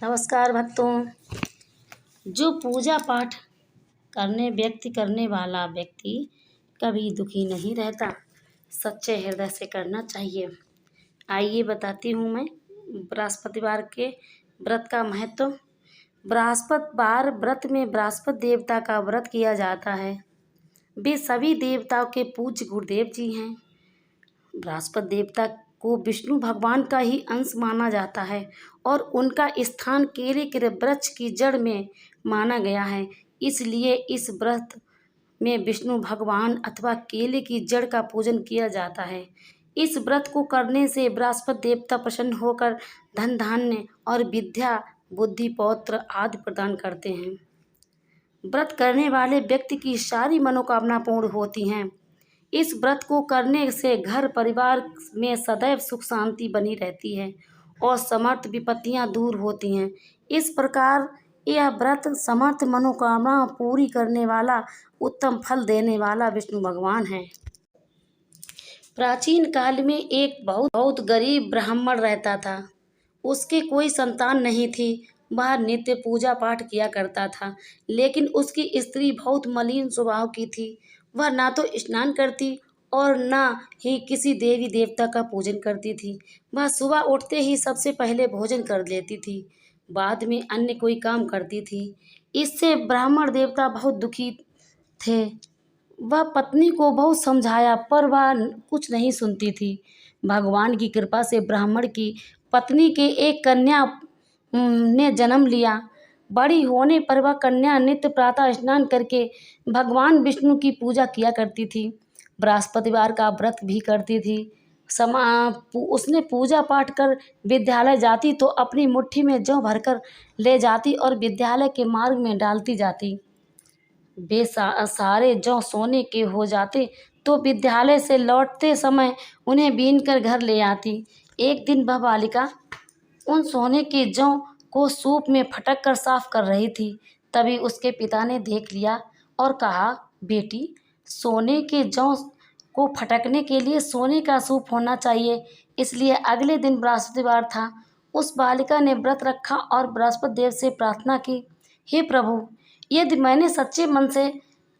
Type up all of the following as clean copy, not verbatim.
नमस्कार भक्तों। जो पूजा पाठ करने वाला व्यक्ति कभी दुखी नहीं रहता, सच्चे हृदय से करना चाहिए। आइए बताती हूँ मैं बृहस्पतिवार के व्रत का महत्व। बृहस्पतिवार व्रत में बृहस्पति देवता का व्रत किया जाता है। वे सभी देवताओं के पूज्य गुरुदेव जी हैं। बृहस्पति देवता को विष्णु भगवान का ही अंश माना जाता है और उनका स्थान केले के वृक्ष की जड़ में माना गया है। इसलिए इस व्रत में विष्णु भगवान अथवा केले की जड़ का पूजन किया जाता है। इस व्रत को करने से बृहस्पति देवता प्रसन्न होकर धन धान्य और विद्या बुद्धि पौत्र आदि प्रदान करते हैं। व्रत करने वाले व्यक्ति की सारी मनोकामना पूर्ण होती हैं। इस व्रत को करने से घर परिवार में सदैव सुख शांति बनी रहती है और समस्त विपत्तियां दूर होती हैं। इस प्रकार यह व्रत समस्त मनोकामना पूरी करने वाला उत्तम फल देने वाला विष्णु भगवान है। प्राचीन काल में एक बहुत गरीब ब्राह्मण रहता था। उसके कोई संतान नहीं थी। वह नित्य पूजा पाठ किया करता था, लेकिन उसकी स्त्री बहुत मलिन स्वभाव की थी। वह ना तो स्नान करती और ना ही किसी देवी देवता का पूजन करती थी। वह सुबह उठते ही सबसे पहले भोजन कर लेती थी, बाद में अन्य कोई काम करती थी। इससे ब्राह्मण देवता बहुत दुखी थे। वह पत्नी को बहुत समझाया पर वह कुछ नहीं सुनती थी। भगवान की कृपा से ब्राह्मण की पत्नी के एक कन्या ने जन्म लिया। बड़ी होने पर वह कन्या नित्य प्रातः स्नान करके भगवान विष्णु की पूजा किया करती थी। बृहस्पतिवार का व्रत भी करती थी। उसने पूजा पाठ कर विद्यालय जाती तो अपनी मुट्ठी में जौ भरकर ले जाती और विद्यालय के मार्ग में डालती जाती। वे सारे जौ सोने के हो जाते तो विद्यालय से लौटते समय उन्हें बीन कर घर ले आती। एक दिन वह बालिका उन सोने के जौ को सूप में फटक कर साफ कर रही थी। तभी उसके पिता ने देख लिया और कहा, बेटी, सोने के जौ को फटकने के लिए सोने का सूप होना चाहिए। इसलिए अगले दिन बृहस्पतिवार था। उस बालिका ने व्रत रखा और बृहस्पति देव से प्रार्थना की, हे प्रभु, यदि मैंने सच्चे मन से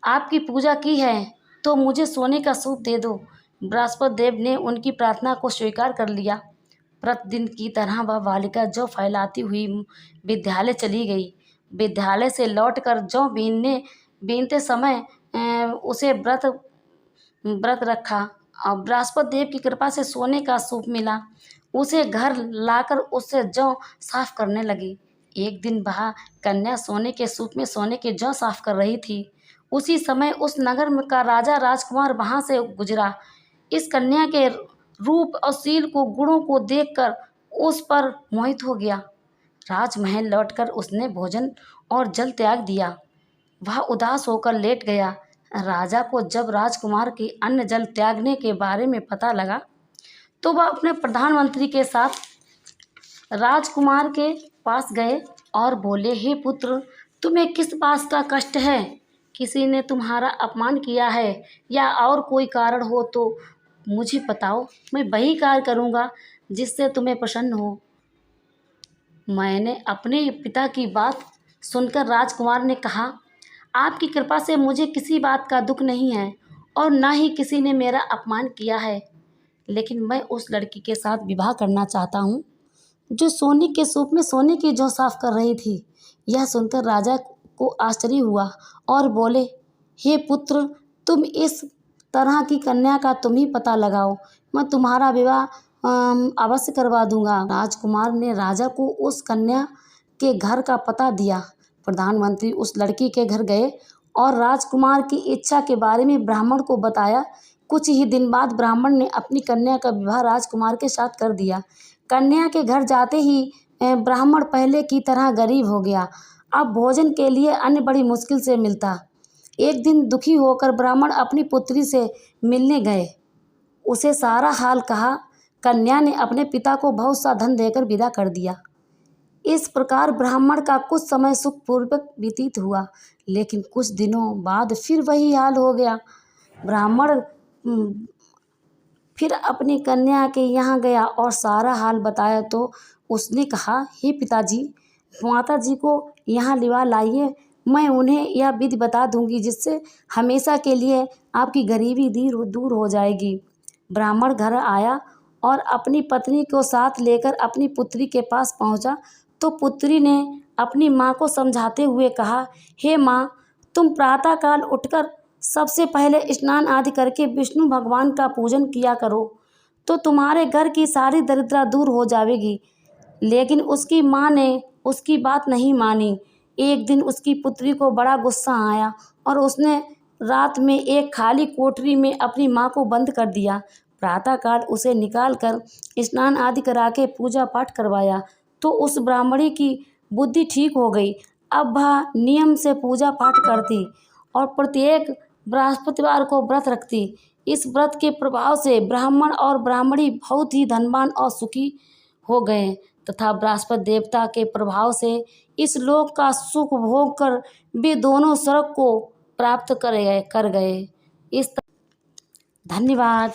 आपकी पूजा की है तो मुझे सोने का सूप दे दो। बृहस्पति देव ने उनकी प्रार्थना को स्वीकार कर लिया। प्रतिदिन की तरह वह बालिका जौ फैलाती हुई विद्यालय चली गई। विद्यालय से लौटकर जौ बीनते समय उसे व्रत रखा और बृहस्पति देव की कृपा से सोने का सूप मिला। उसे घर लाकर उससे जौ साफ करने लगी। एक दिन वह कन्या सोने के सूप में सोने के जौ साफ कर रही थी। उसी समय उस नगर में का राजा राजकुमार वहां से गुजरा। इस कन्या के रूप और शील को गुणों को देखकर उस पर मोहित हो गया। राजमहल लौटकर उसने भोजन और जल त्याग दिया। वह उदास होकर लेट गया। राजा को जब राजकुमार की अन्न जल त्यागने के बारे में पता लगा तो वह अपने प्रधानमंत्री के साथ राजकुमार के पास गए और बोले, हे पुत्र, तुम्हें किस बात का कष्ट है? किसी ने तुम्हारा अपमान किया है या और कोई कारण हो तो मुझे बताओ। मैं वही कार्य करूँगा जिससे तुम्हें प्रसन्न हो। मैंने अपने पिता की बात सुनकर राजकुमार ने कहा, आपकी कृपा से मुझे किसी बात का दुख नहीं है और ना ही किसी ने मेरा अपमान किया है, लेकिन मैं उस लड़की के साथ विवाह करना चाहता हूँ जो सोने के सूप में सोने की जौ साफ कर रही थी। यह सुनकर राजा को आश्चर्य हुआ और बोले, हे पुत्र, तुम इस तरह की कन्या का तुम ही पता लगाओ, मैं तुम्हारा विवाह अवश्य करवा दूंगा। राजकुमार ने राजा को उस कन्या के घर का पता दिया। प्रधानमंत्री उस लड़की के घर गए और राजकुमार की इच्छा के बारे में ब्राह्मण को बताया। कुछ ही दिन बाद ब्राह्मण ने अपनी कन्या का विवाह राजकुमार के साथ कर दिया। कन्या के घर जाते ही ब्राह्मण पहले की तरह गरीब हो गया। अब भोजन के लिए अन्न बड़ी मुश्किल से मिलता। एक दिन दुखी होकर ब्राह्मण अपनी पुत्री से मिलने गए। उसे सारा हाल कहा। कन्या ने अपने पिता को बहुत सा धन देकर विदा कर दिया। इस प्रकार ब्राह्मण का कुछ समय सुखपूर्वक व्यतीत हुआ, लेकिन कुछ दिनों बाद फिर वही हाल हो गया। ब्राह्मण फिर अपनी कन्या के यहाँ गया और सारा हाल बताया तो उसने कहा, हे पिताजी, माता जी को यहाँ लिवा लाइए, मैं उन्हें यह विधि बता दूंगी जिससे हमेशा के लिए आपकी गरीबी दूर हो जाएगी। ब्राह्मण घर आया और अपनी पत्नी को साथ लेकर अपनी पुत्री के पास पहुंचा तो पुत्री ने अपनी माँ को समझाते हुए कहा, हे माँ, तुम प्रातःकाल उठकर सबसे पहले स्नान आदि करके विष्णु भगवान का पूजन किया करो, तो तुम्हारे घर की सारी दरिद्रता दूर हो जाएगी। लेकिन उसकी माँ ने उसकी बात नहीं मानी। एक दिन उसकी पुत्री को बड़ा गुस्सा आया और उसने रात में एक खाली कोठरी में अपनी माँ को बंद कर दिया। प्रातःकाल उसे निकाल कर स्नान आदि करा के पूजा पाठ करवाया तो उस ब्राह्मणी की बुद्धि ठीक हो गई। अब वह नियम से पूजा पाठ करती और प्रत्येक बृहस्पतिवार को व्रत रखती। इस व्रत के प्रभाव से ब्राह्मण और ब्राह्मणी बहुत ही धनवान और सुखी हो गए तथा बृहस्पति देवता के प्रभाव से इस लोक का सुख भोग कर वे दोनों स्वर्ग को प्राप्त कर गए। धन्यवाद।